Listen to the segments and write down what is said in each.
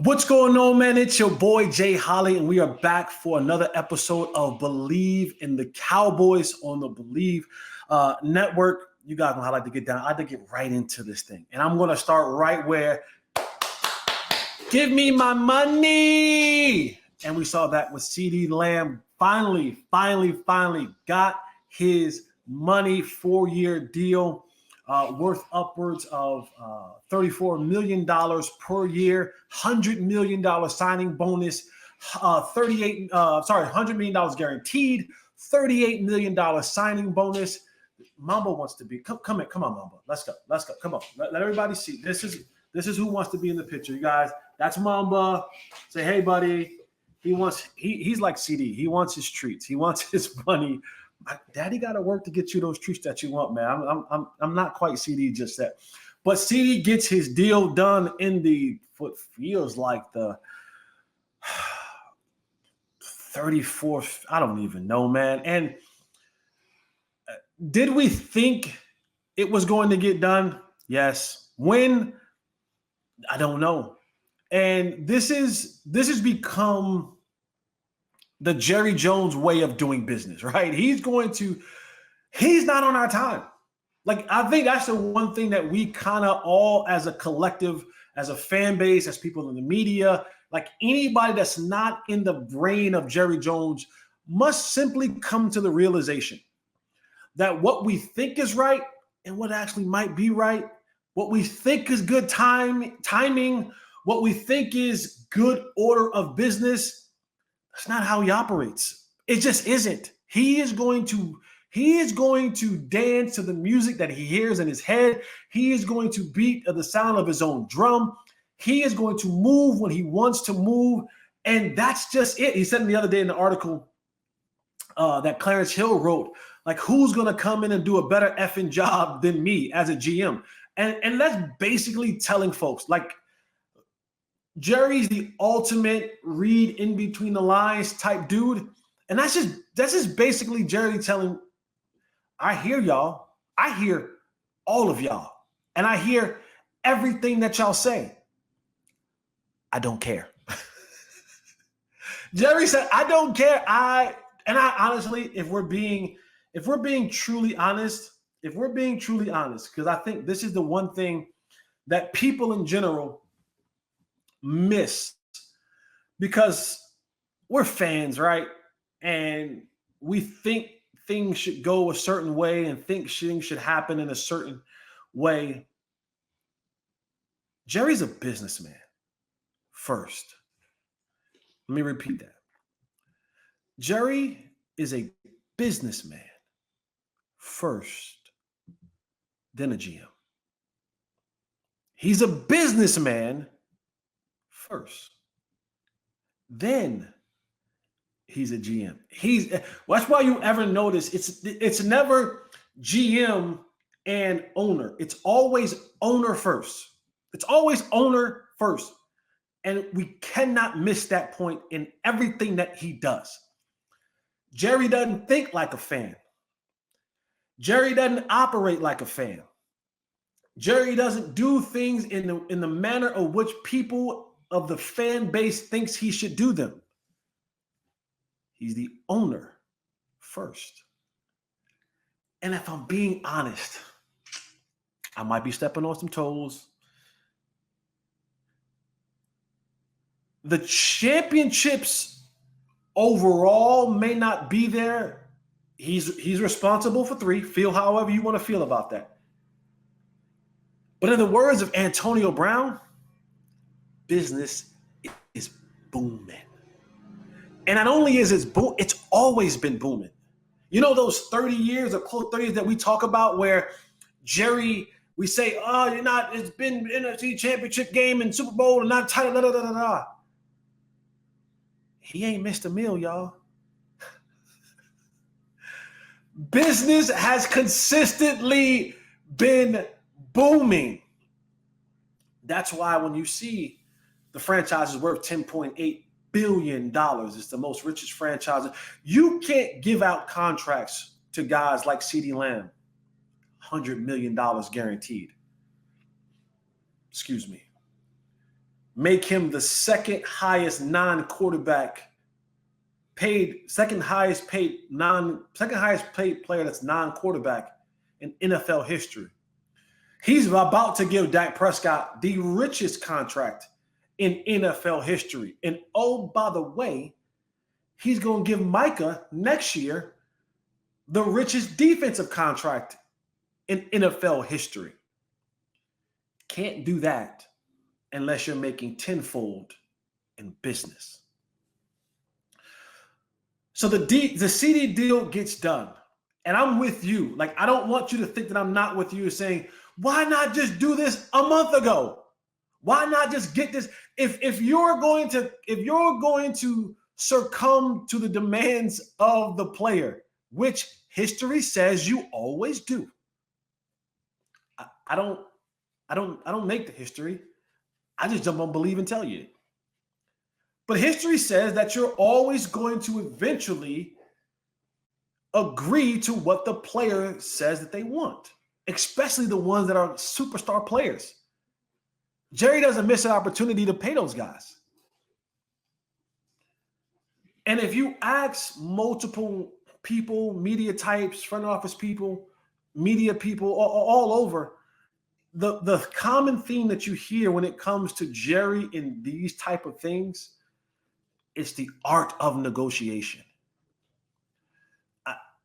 What's going on, man? It's your boy Jay Holley, and we are back for another episode of Bleav in the Cowboys on the Bleav network. You guys know how I like to get down. I like to get right into this thing, and I'm going to start right where give me my money. And we saw that with CeeDee Lamb finally got his money, 4-year deal. Worth upwards of $34 million per year, $100 million signing bonus, $100 million guaranteed, $38 million signing bonus. Mamba wants to be. Come on, Mamba. Let's go. Come on. Let everybody see. This is who wants to be in the picture, you guys. That's Mamba. Say, hey, buddy. He's like CeeDee. He wants his treats. He wants his money. Daddy got to work to get you those treats that you want, man. I'm not quite CeeDee just yet. But CeeDee gets his deal done in what feels like the 34th. I don't even know, man. And did we think it was going to get done? Yes. When? I don't know. And this has become the Jerry Jones way of doing business, right? He's not on our time. Like, I think that's the one thing that we kind of all as a collective, as a fan base, as people in the media, like anybody that's not in the brain of Jerry Jones must simply come to the realization that what we think is right and what actually might be right, what we think is good timing, what we think is good order of business, that's not how he operates. It just isn't. He is going to dance to the music that he hears in his head. He is going to beat the sound of his own drum. He is going to move when he wants to move. And that's just it. He said the other day in the article that Clarence Hill wrote, like, who's going to come in and do a better effing job than me as a GM? And that's basically telling folks, like, Jerry's the ultimate read in between the lines type dude. And that's just basically Jerry telling, I hear y'all. I hear all of y'all. And I hear everything that y'all say. I don't care. Jerry said, I don't care. I honestly, if we're being truly honest, because I think this is the one thing that people in general miss, because we're fans, right? And we think things should go a certain way and think things should happen in a certain way. Jerry's a businessman first. Let me repeat that. Jerry is a businessman first, then a GM. He's a businessman first, then he's a GM. That's why you ever notice it's never GM and owner. It's always owner first. It's always owner first. And we cannot miss that point in everything that he does. Jerry doesn't think like a fan. Jerry doesn't operate like a fan. Jerry doesn't do things in the manner of which people of the fan base thinks he should do them. He's the owner first. And if I'm being honest, I might be stepping on some toes. The championships overall may not be there. He's responsible for 3. Feel however you want to feel about that. But in the words of Antonio Brown, business is booming. And not only is it boom, it's always been booming. You know those 30 years or close 30 years that we talk about where Jerry, we say, oh, it's been NFC championship game and Super Bowl and not title, da, da, da, da. He ain't missed a meal, y'all. Business has consistently been booming. That's why when you see the franchise is worth $10.8 billion, it's the most richest franchise. You can't give out contracts to guys like CeeDee Lamb, $100 million guaranteed. Excuse me. make him the second highest paid player that's non-quarterback in NFL history. He's about to give Dak Prescott the richest contract in NFL history. And oh, by the way, he's going to give Micah next year the richest defensive contract in NFL history. Can't do that unless you're making tenfold in business. So the CeeDee deal gets done. And I'm with you. Like, I don't want you to think that I'm not with you saying, why not just do this a month ago? Why not just get this? If you're going to succumb to the demands of the player, which history says you always do. I don't make the history. I just jump on Bleav and tell you. But history says that you're always going to eventually agree to what the player says that they want, especially the ones that are superstar players. Jerry doesn't miss an opportunity to pay those guys. And if you ask multiple people, media types, front office people, media people all over, the common theme that you hear when it comes to Jerry in these type of things is the art of negotiation.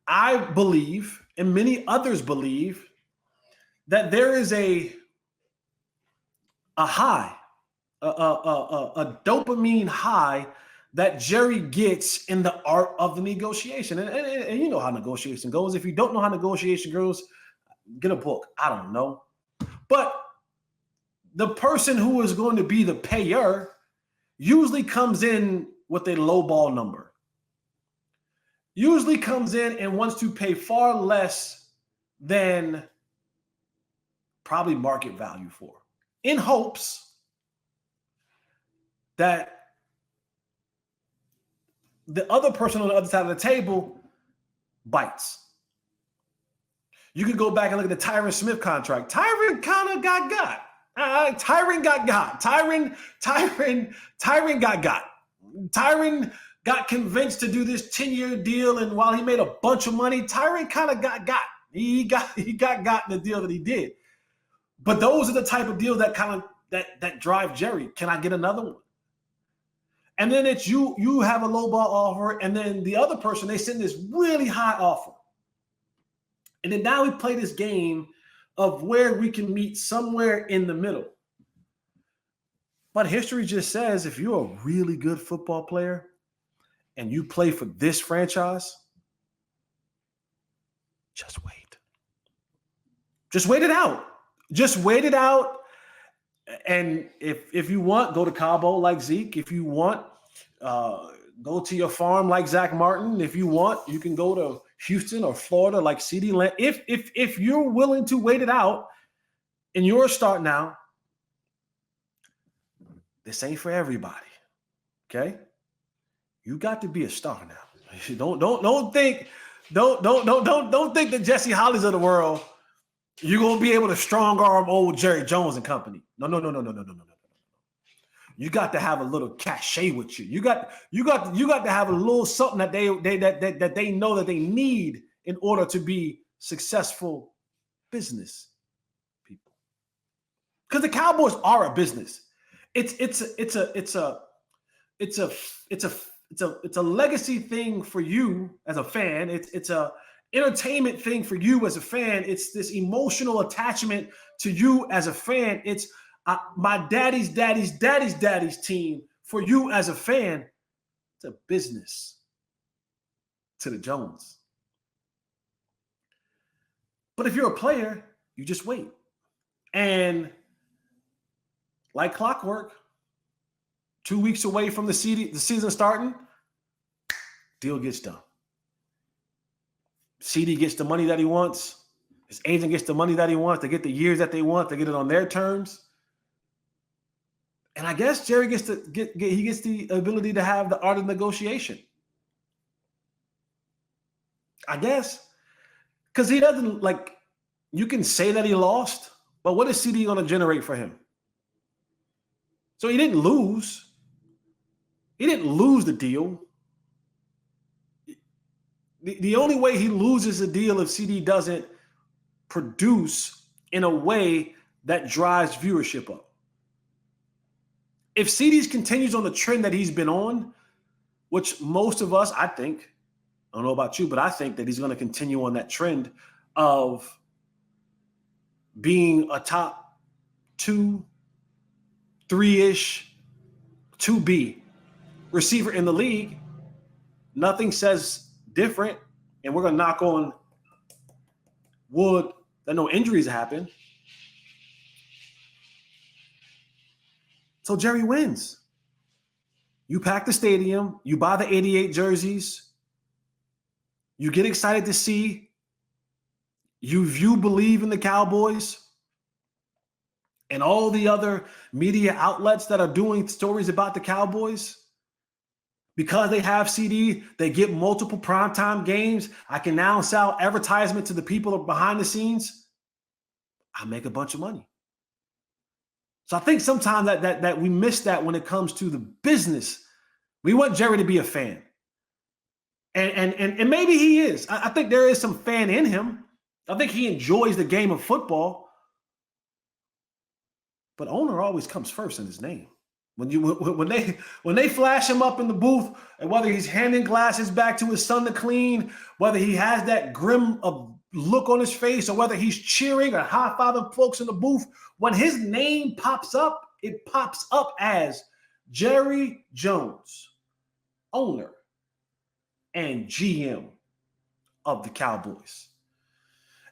I Bleav, and many others believe, that there is a high, a dopamine high that Jerry gets in the art of the negotiation. And you know how negotiation goes. If you don't know how negotiation goes, get a book. I don't know. But the person who is going to be the payer usually comes in with a lowball number. Usually comes in and wants to pay far less than probably market value for, in hopes that the other person on the other side of the table bites. You can go back and look at the Tyron Smith contract. Tyron kind of got. Tyron got. Tyron got. Tyron got convinced to do this 10-year deal, and while he made a bunch of money, Tyron kind of got. He got in the deal that he did. But those are the type of deals that that drive Jerry. Can I get another one? And then it's you have a low ball offer, and then the other person, they send this really high offer. And then now we play this game of where we can meet somewhere in the middle. But history just says if you're a really good football player and you play for this franchise, just wait. Just wait it out. Just wait it out. And if you want, go to Cabo like Zeke. If you want, go to your farm like Zach Martin. If you want, you can go to Houston or Florida like CeeDee Lamb. If you're willing to wait it out and you're a start now, this ain't for everybody. Okay? You got to be a star now. Don't think that Jesse Hollies of the world, you're gonna be able to strong arm old Jerry Jones and company. No. You got to have a little cachet with you. You got to have a little something that they know that they need in order to be successful business people. Because the Cowboys are a business. It's a legacy thing for you as a fan. It's a entertainment thing for you as a fan. It's this emotional attachment to you as a fan. It's my daddy's team for you as a fan. It's a business to the Jones. But if you're a player, you just wait. And like clockwork, 2 weeks away from the season starting, deal gets done. CeeDee gets the money that he wants. His agent gets the money that he wants. They get the years that they want. They get it on their terms. And I guess Jerry gets the ability to have the art of negotiation. I guess. Because he doesn't, you can say that he lost, but what is CeeDee going to generate for him? So he didn't lose. He didn't lose the deal. The only way he loses a deal if CeeDee doesn't produce in a way that drives viewership up. If CeeDee continues on the trend that he's been on, which most of us, I think, I don't know about you, but I think that he's going to continue on that trend of being a top 2, 3-ish, 2B receiver in the league. Nothing says different, and we're going to knock on wood that no injuries happen. So Jerry wins. You pack the stadium, you buy the 88 jerseys, you get excited to see, you Bleav in the Cowboys, and all the other media outlets that are doing stories about the Cowboys. Because they have CeeDee, they get multiple primetime games. I can now sell advertisement to the people behind the scenes. I make a bunch of money. So I think sometimes that we miss that when it comes to the business. We want Jerry to be a fan. And maybe he is. I think there is some fan in him. I think he enjoys the game of football. But owner always comes first in his name. When they flash him up in the booth, and whether he's handing glasses back to his son to clean, whether he has that grim look on his face, or whether he's cheering or high-fiving folks in the booth, when his name pops up, it pops up as Jerry Jones, owner and GM of the Cowboys.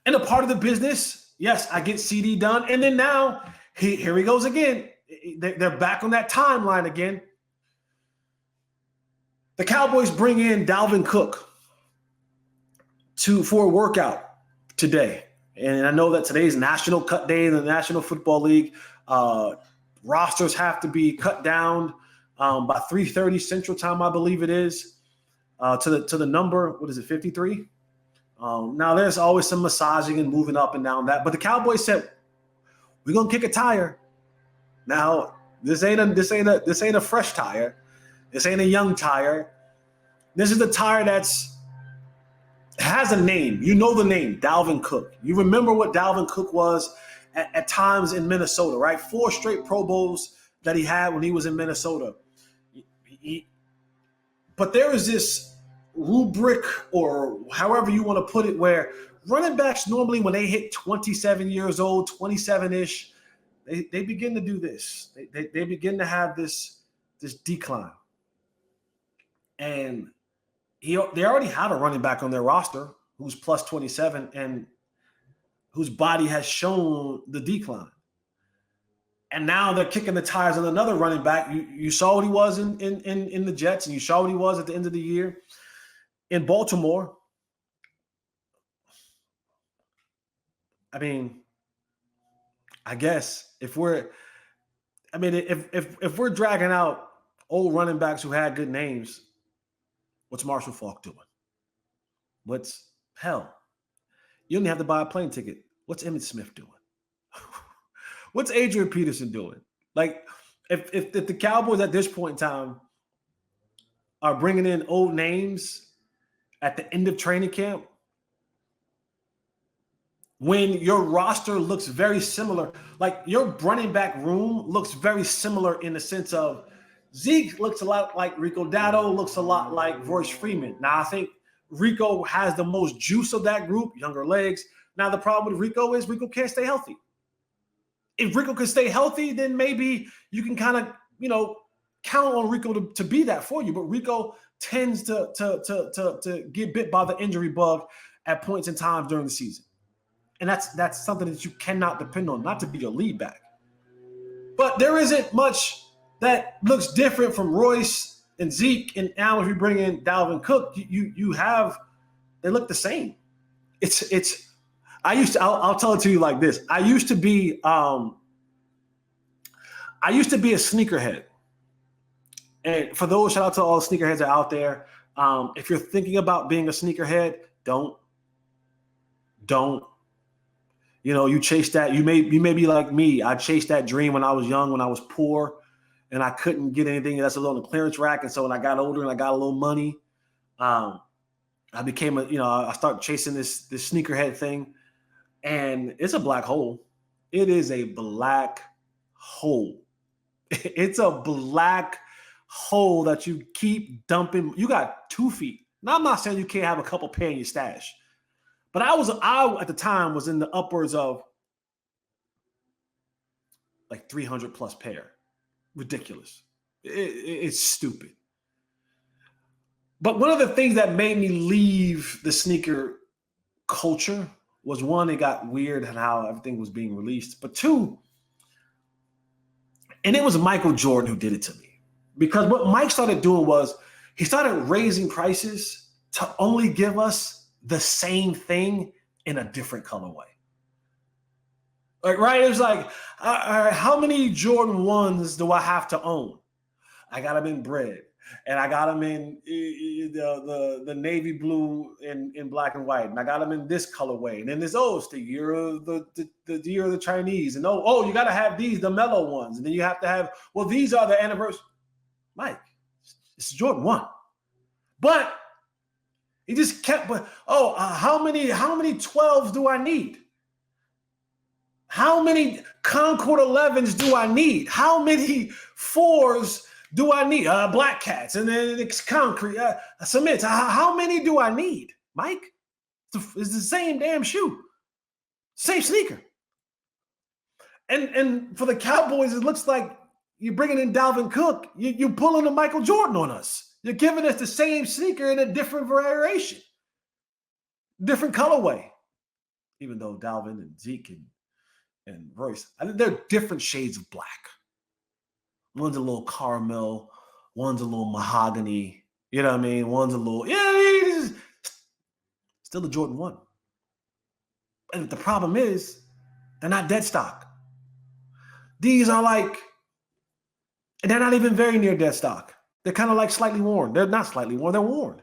And a part of the business, yes, I get CeeDee done. And then now, here he goes again. They're back on that timeline again. The Cowboys bring in Dalvin Cook for a workout today. And I know that today's National Cut Day in the National Football League. Rosters have to be cut down by 3:30 Central Time, I Bleav it is, to the number, what is it, 53? Now, there's always some massaging and moving up and down that. But the Cowboys said, we're going to kick a tire. Now, this ain't a fresh tire. This ain't a young tire. This is the tire has a name. You know the name, Dalvin Cook. You remember what Dalvin Cook was at times in Minnesota, right? 4 straight Pro Bowls that he had when he was in Minnesota. But there is this rubric, or however you want to put it, where running backs normally, when they hit 27 years old, 27-ish, they begin to do this. They begin to have this decline. And they already had a running back on their roster who's plus 27 and whose body has shown the decline. And now they're kicking the tires on another running back. You saw what he was in the Jets, and you saw what he was at the end of the year in Baltimore. I mean, I guess if we're dragging out old running backs who had good names, what's Marshall Faulk doing? You don't have to buy a plane ticket. What's Emmitt Smith doing? What's Adrian Peterson doing? Like, if the Cowboys at this point in time are bringing in old names at the end of training camp, when your roster looks very similar, like your running back room looks very similar in the sense of Zeke looks a lot like Rico Dowdle, looks a lot like Royce Freeman. Now, I think Rico has the most juice of that group, younger legs. Now, the problem with Rico is Rico can't stay healthy. If Rico can stay healthy, then maybe you can kind of, count on Rico to be that for you. But Rico tends to get bit by the injury bug at points in time during the season. And that's something that you cannot depend on, not to be your lead back. But there isn't much that looks different from Royce and Zeke. And now if you bring in Dalvin Cook, they look the same. I'll tell it to you like this. I used to be a sneakerhead. And for those, shout out to all the sneakerheads that are out there. If you're thinking about being a sneakerhead, don't. You chase that. You may be like me. I chased that dream when I was young, when I was poor. and I couldn't get anything that's on the clearance rack. And so when I got older and I got a little money, I became I started chasing this sneakerhead thing, and it's a black hole. It is a black hole. It's a black hole that you keep dumping. You got 2 feet. Now, I'm not saying you can't have a couple pair in your stash, but I at the time was in the upwards of like 300 plus pair. Ridiculous. It's stupid. But one of the things that made me leave the sneaker culture was, one, it got weird and how everything was being released. But 2, and it was Michael Jordan who did it to me. Because what Mike started doing was he started raising prices to only give us the same thing in a different colorway. Like, right? It was like, how many Jordan 1s do I have to own? I got them in red, and I got them in the navy blue in black and white, and I got them in this colorway. And then there's it's the year of the year of the Chinese, and you got to have these, the mellow ones, and then you have to have, these are the anniversary. Mike, it's Jordan 1, but he just kept. How many 12s do I need? How many Concord 11s do I need? How many 4s do I need? Black Cats, and then it's concrete, cements. How many do I need, Mike? It's the same damn shoe, same sneaker. And for the Cowboys, it looks like you're bringing in Dalvin Cook. You're pulling a Michael Jordan on us. You're giving us the same sneaker in a different variation, different colorway. Even though Dalvin and Zeke and Royce, I think they're different shades of black. One's a little caramel, one's a little mahogany. You know what I mean? One's a little, still a Jordan 1. And the problem is, they're not dead stock. These are and they're not even very near dead stock. They're kind of like slightly worn. They're not slightly worn, they're worn.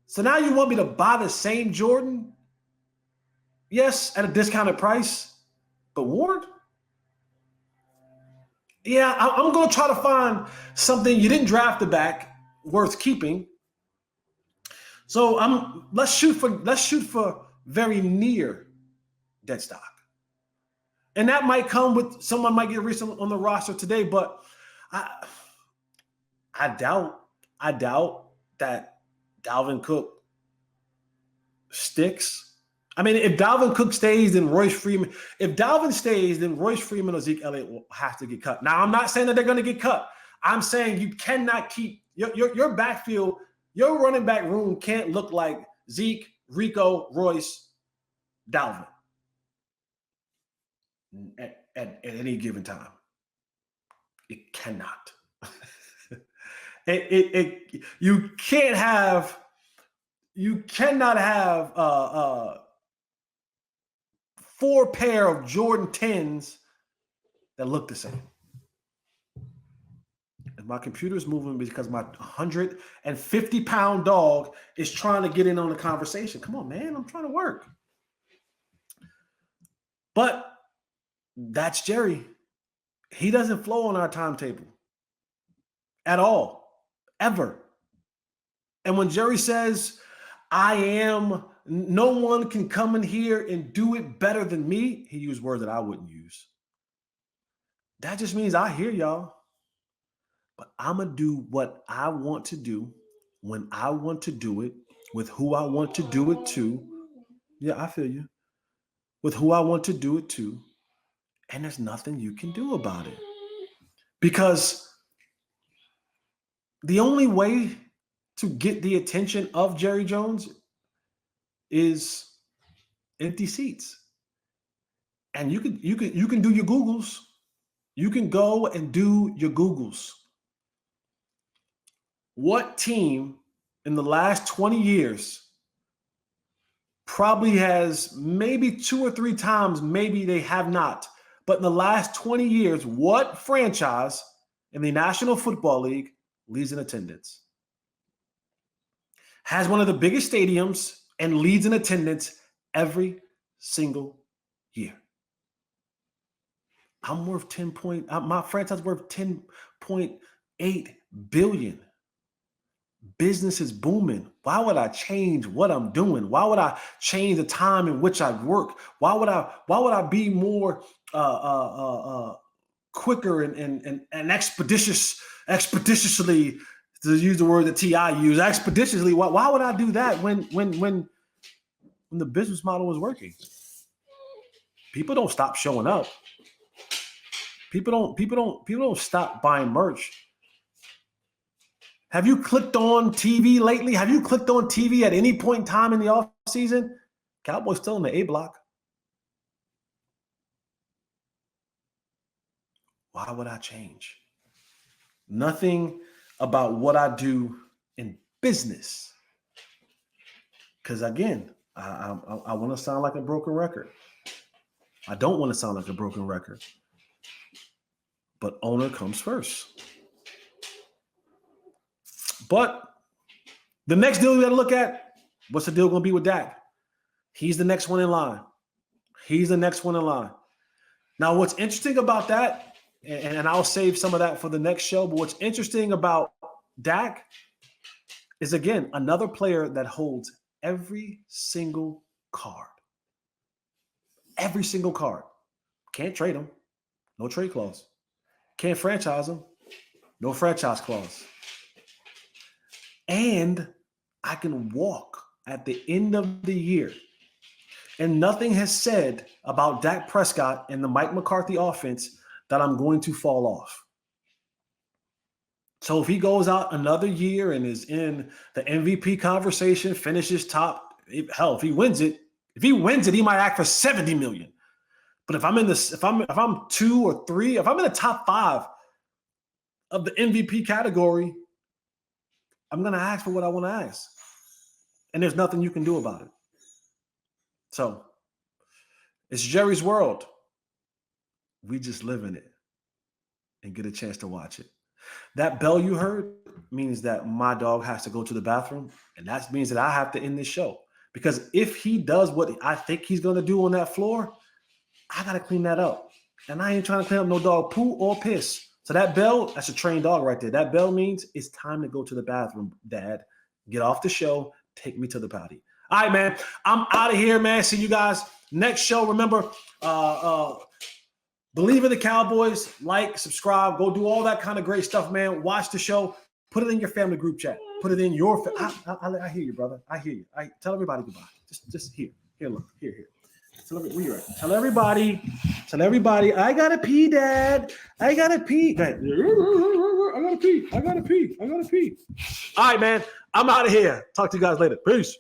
So now you want me to buy the same Jordan? Yes, at a discounted price, but worn? Yeah, I'm going to try to find something you didn't draft the back worth keeping. So let's shoot for very near dead stock. And that might come with someone might get recent on the roster today, but I doubt that Dalvin Cook sticks. I mean, if Dalvin Cook stays, then Royce Freeman. If Dalvin stays, then Royce Freeman or Zeke Elliott will have to get cut. Now, I'm not saying that they're going to get cut. I'm saying you cannot keep your backfield, your running back room can't look like Zeke, Rico, Royce, Dalvin at any given time. It cannot. You cannot have 4 pair of Jordan 10s that look the same. And my computer's moving because my 150-pound dog is trying to get in on the conversation. Come on, man. I'm trying to work. But that's Jerry. He doesn't flow on our timetable at all, ever. And when Jerry says, no one can come in here and do it better than me, he used words that I wouldn't use. That just means I hear y'all. But I'm going to do what I want to do when I want to do it, with who I want to do it to. Yeah, I feel you. With who I want to do it to. And there's nothing you can do about it. Because the only way to get the attention of Jerry Jones is empty seats. And you can do your Googles. You can go and do your Googles. What team in the last 20 years probably has maybe 2 or 3 times, maybe they have not, but in the last 20 years, what franchise in the National Football League leads in attendance? Has one of the biggest stadiums and leads in attendance every single year? I'm worth my franchise worth $10.8 billion. Business is booming. Why would I change what I'm doing? Why would I change the time in which I work? Why would I be more quicker and expeditiously, to use the word that T.I. used, expeditiously? Why would I do that when the business model was working? People don't stop showing up. People don't stop buying merch. Have you clicked on TV lately? Have you clicked on TV at any point in time in the off season? Cowboys still in the A block. Why would I change? Nothing about what I do in business. Because again, I want to sound like a broken record. I don't want to sound like a broken record. But owner comes first. But the next deal we got to look at, what's the deal going to be with Dak? He's the next one in line. Now, what's interesting about that, and I'll save some of that for the next show, but what's interesting about Dak is, again, another player that holds every single card. Every single card. Can't trade him. No trade clause. Can't franchise him. No franchise clause. And I can walk at the end of the year. And nothing has said about Dak Prescott and the Mike McCarthy offense that I'm going to fall off. So if he goes out another year and is in the MVP conversation, finishes top, hell, if he wins it, he might act for $70 million. But if I'm 2 or 3, if I'm in the top 5 of the MVP category, I'm going to ask for what I want to ask. And there's nothing you can do about it. So it's Jerry's world. We just live in it and get a chance to watch it. That bell you heard means that my dog has to go to the bathroom. And that means that I have to end this show. Because if he does what I think he's going to do on that floor, I got to clean that up. And I ain't trying to clean up no dog poo or piss. So that bell, that's a trained dog right there. That bell means it's time to go to the bathroom, Dad. Get off the show. Take me to the potty. All right, man. I'm out of here, man. See you guys next show. Remember, Bleav in the Cowboys. Like, subscribe. Go do all that kind of great stuff, man. Watch the show. Put it in your family group chat. Put it in your I hear you, brother. I hear you. Tell everybody goodbye. Just here. Here, look. Here. Where you at? Tell everybody, I gotta pee, Dad. I gotta pee. I gotta pee. All right, man. I'm out of here. Talk to you guys later. Peace.